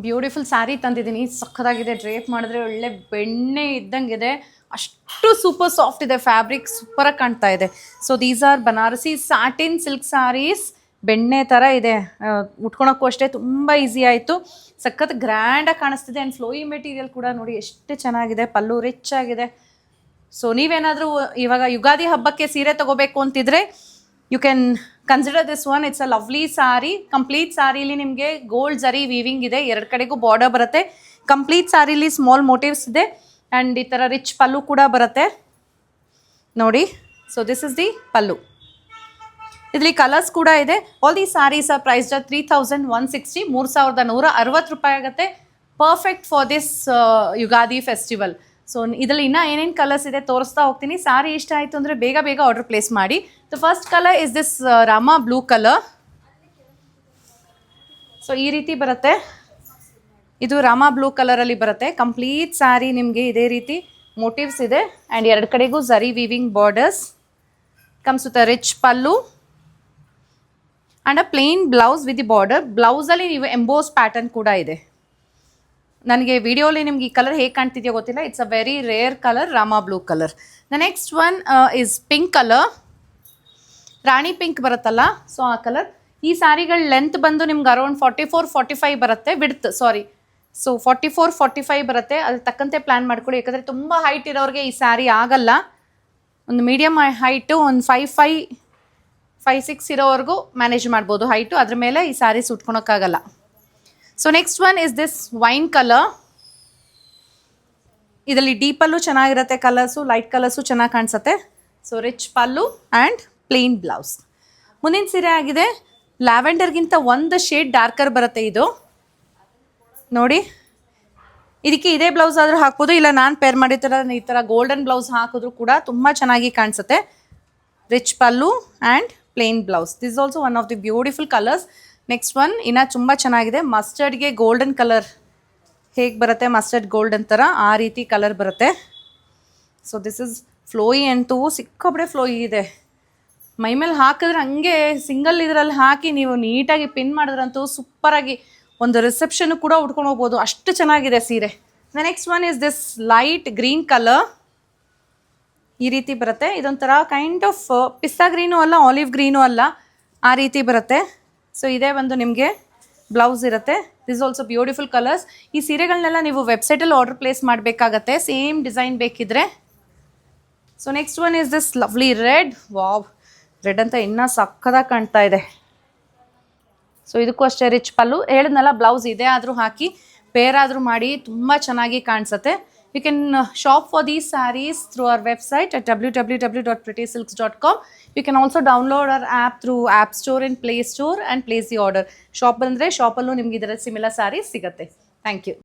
Beautiful sari ತಂದಿದ್ದೀನಿ, ಸಖತ್ತಾಗಿದೆ. Drape ಮಾಡಿದ್ರೆ ಒಳ್ಳೆ ಬೆಣ್ಣೆ ಇದ್ದಂಗಿದೆ, ಅಷ್ಟು ಸೂಪರ್ ಸಾಫ್ಟ್ ಇದೆ, ಫ್ಯಾಬ್ರಿಕ್ ಸೂಪರಾಗಿ ಕಾಣ್ತಾ ಇದೆ. So these are Banarasi satin silk sarees. ಬೆಣ್ಣೆ ಥರ ಇದೆ, ಉಟ್ಕೊಳಕ್ಕೂ ಅಷ್ಟೇ ತುಂಬ ಈಸಿ ಆಯಿತು. ಸಖತ್ ಗ್ರ್ಯಾಂಡಾಗಿ ಕಾಣಿಸ್ತಿದೆ. ಆ್ಯಂಡ್ ಫ್ಲೋಯಿ ಮೆಟೀರಿಯಲ್ ಕೂಡ ನೋಡಿ ಎಷ್ಟು ಚೆನ್ನಾಗಿದೆ, ಪಲ್ಲು ರಿಚ್ ಆಗಿದೆ. ಸೊ ನೀವೇನಾದರೂ ಇವಾಗ ಯುಗಾದಿ ಹಬ್ಬಕ್ಕೆ ಸೀರೆ ತೊಗೋಬೇಕು ಅಂತಿದ್ರೆ you can consider this one. It's a lovely sari. Complete ಸಾರೀಲಿ ನಿಮಗೆ ಗೋಲ್ಡ್ ಜರಿ ವೀವಿಂಗ್ ಇದೆ, ಎರಡು ಕಡೆಗೂ ಬಾರ್ಡರ್ ಬರುತ್ತೆ. ಕಂಪ್ಲೀಟ್ ಸಾರೀಲಿ ಸ್ಮಾಲ್ ಮೋಟಿವ್ಸ್ ಇದೆ ಆ್ಯಂಡ್ ಈ ಥರ ರಿಚ್ ಪಲ್ಲು ಕೂಡ ಬರುತ್ತೆ ನೋಡಿ. So this is the pallu. ಇದರಲ್ಲಿ ಕಲರ್ಸ್ ಕೂಡ ಇದೆ. All the saris are priced at 3160, 3160 ರೂಪಾಯಿ ಆಗುತ್ತೆ. Perfect for this Ugadi festival. So ಇದರಲ್ಲಿ ಇನ್ನೂ ಏನೇನು ಕಲರ್ಸ್ ಇದೆ ತೋರಿಸ್ತಾ ಹೋಗ್ತೀನಿ. ಸಾರಿ ಇಷ್ಟ ಆಯಿತು ಅಂದರೆ ಬೇಗ ಬೇಗ ಆರ್ಡರ್ ಪ್ಲೇಸ್ ಮಾಡಿ. The first colour is this Rama blue colour. So ಈ ರೀತಿ ಬರುತ್ತೆ, ಇದು ರಾಮ ಬ್ಲೂ ಕಲರಲ್ಲಿ ಬರುತ್ತೆ. ಕಂಪ್ಲೀಟ್ ಸ್ಯಾರಿ ನಿಮಗೆ ಇದೇ ರೀತಿ ಮೋಟಿವ್ಸ್ ಇದೆ ಆ್ಯಂಡ್ ಎರಡು ಕಡೆಗೂ zari weaving borders. Comes with a rich pallu and a plain blouse with the border. ಬ್ಲೌಸಲ್ಲಿ ನೀವು ಎಂಬೋಸ್ ಪ್ಯಾಟರ್ನ್ ಕೂಡ ಇದೆ. ನನಗೆ ವಿಡಿಯೋಲಿ ನಿಮ್ಗೆ ಈ ಕಲರ್ ಹೇಗೆ ಕಾಣ್ತಿದೆಯೋ ಗೊತ್ತಿಲ್ಲ. It's a very rare colour, Rama blue colour. The next one is pink colour, Rani pink ಬರುತ್ತಲ್ಲ, ಸೊ ಆ ಕಲರ್. ಈ ಸ್ಯಾರಿಗಳ ಲೆಂತ್ ಬಂದು ನಿಮ್ಗೆ ಅರೌಂಡ್ 44-45 ಬರುತ್ತೆ, ವಿಡ್ತ್ ಸಾರಿ. ಸೊ 44-45 ಬರುತ್ತೆ. ಅದ್ರ ತಕ್ಕಂತೆ ಪ್ಲ್ಯಾನ್ ಮಾಡ್ಕೊಳ್ಳಿ, ಯಾಕಂದರೆ ತುಂಬ ಹೈಟ್ ಇರೋರಿಗೆ ಈ ಸ್ಯಾರಿ ಆಗಲ್ಲ. ಒಂದು ಮೀಡಿಯಮ್ ಹೈಟು ಒಂದು 5'6" ಇರೋವರೆಗೂ ಮ್ಯಾನೇಜ್ ಮಾಡ್ಬೋದು ಹೈಟು, ಅದ್ರ ಮೇಲೆ ಈ ಸ್ಯಾರೀಸ್ ಉಟ್ಕೊಳಕ್ಕಾಗಲ್ಲ. So next one is this wine colour. ಇದರಲ್ಲಿ ಡೀಪ್ ಪಲ್ಲು ಚೆನ್ನಾಗಿರುತ್ತೆ, ಕಲರ್ಸು ಲೈಟ್ ಕಲರ್ಸು ಚೆನ್ನಾಗಿ ಕಾಣಿಸುತ್ತೆ. So rich pallu and plain blouse. ಮುಂದಿನ ಸೀರೆ ಆಗಿದೆ ಲ್ಯಾವೆಂಡರ್ಗಿಂತ ಒಂದು ಶೇಡ್ ಡಾರ್ಕರ್ ಬರುತ್ತೆ ಇದು ನೋಡಿ. ಇದಕ್ಕೆ ಇದೇ ಬ್ಲೌಸ್ ಆದರೂ ಹಾಕ್ಬೋದು, ಇಲ್ಲ ನಾನು ಪೇರ್ ಮಾಡಿರ್ತಾರ ಈ ಥರ ಗೋಲ್ಡನ್ ಬ್ಲೌಸ್ ಹಾಕಿದ್ರು ಕೂಡ ತುಂಬ ಚೆನ್ನಾಗಿ ಕಾಣಿಸುತ್ತೆ. Rich pallu and plain blouse. This is also one of the beautiful colours. Next one ಇನ್ನೂ ತುಂಬ ಚೆನ್ನಾಗಿದೆ. ಮಸ್ಟರ್ಡ್ಗೆ ಗೋಲ್ಡನ್ ಕಲರ್ ಹೇಗೆ ಬರುತ್ತೆ, ಮಸ್ಟರ್ಡ್ ಗೋಲ್ಡನ್ ಥರ ಆ ರೀತಿ ಕಲರ್ ಬರುತ್ತೆ. ಸೊ ದಿಸ್ ಇಸ್ ಫ್ಲೋಯಿ ಅಂತೂ ಸಿಕ್ಕಾಪಟ್ಟೆ ಫ್ಲೋಯಿ ಇದೆ. ಮೈಮೇಲೆ ಹಾಕಿದ್ರೆ ಹಂಗೆ ಸಿಂಗಲ್ ಇದರಲ್ಲಿ ಹಾಕಿ ನೀವು ನೀಟಾಗಿ ಪಿನ್ ಮಾಡಿದ್ರಂತೂ ಸೂಪರಾಗಿ ಒಂದು ರಿಸೆಪ್ಷನ್ ಕೂಡ ಉಟ್ಕೊಂಡು ಹೋಗ್ಬೋದು, ಅಷ್ಟು ಚೆನ್ನಾಗಿದೆ ಸೀರೆ. The next one is this light green colour. ಈ ರೀತಿ ಬರುತ್ತೆ. ಇದೊಂಥರ ಕೈಂಡ್ ಆಫ್ ಪಿಸ್ತಾ ಗ್ರೀನು ಅಲ್ಲ, ಆಲಿವ್ ಗ್ರೀನು ಅಲ್ಲ, ಆ ರೀತಿ ಬರುತ್ತೆ. ಸೊ ಇದೇ ಒಂದು ನಿಮಗೆ ಬ್ಲೌಸ್ ಇರುತ್ತೆ. This also beautiful colours. ಈ ಸೀರೆಗಳನ್ನೆಲ್ಲ ನೀವು ವೆಬ್ಸೈಟಲ್ಲಿ ಆರ್ಡರ್ ಪ್ಲೇಸ್ ಮಾಡಬೇಕಾಗತ್ತೆ, ಸೇಮ್ ಡಿಸೈನ್ ಬೇಕಿದ್ರೆ. So next one is this lovely red. Wow, red ಅಂತ ಇನ್ನೂ ಸಕ್ಕದಾಗಿ ಕಾಣ್ತಾ ಇದೆ. ಸೊ ಇದಕ್ಕೂ ಅಷ್ಟೇ ರಿಚ್ ಪಲ್ಲು. ಹೇಳಿದ್ನಲ್ಲ ಬ್ಲೌಸ್ ಇದೆ ಆದರೂ ಹಾಕಿ ಪೇರ್ ಆದರೂ ಮಾಡಿ ತುಂಬ ಚೆನ್ನಾಗಿ ಕಾಣಿಸುತ್ತೆ. You can shop for these sarees through our website at www.prettysilks.com. You can also download our app through App Store and Play Store and place the order. Shop ಬಂದರೆ ಶಾಪಲ್ಲೂ ನಿಮ್ಗೆ ಇದರ ಸಿಮಿಲರ್ ಸ್ಯಾರೀಸ್ ಸಿಗುತ್ತೆ. Thank you.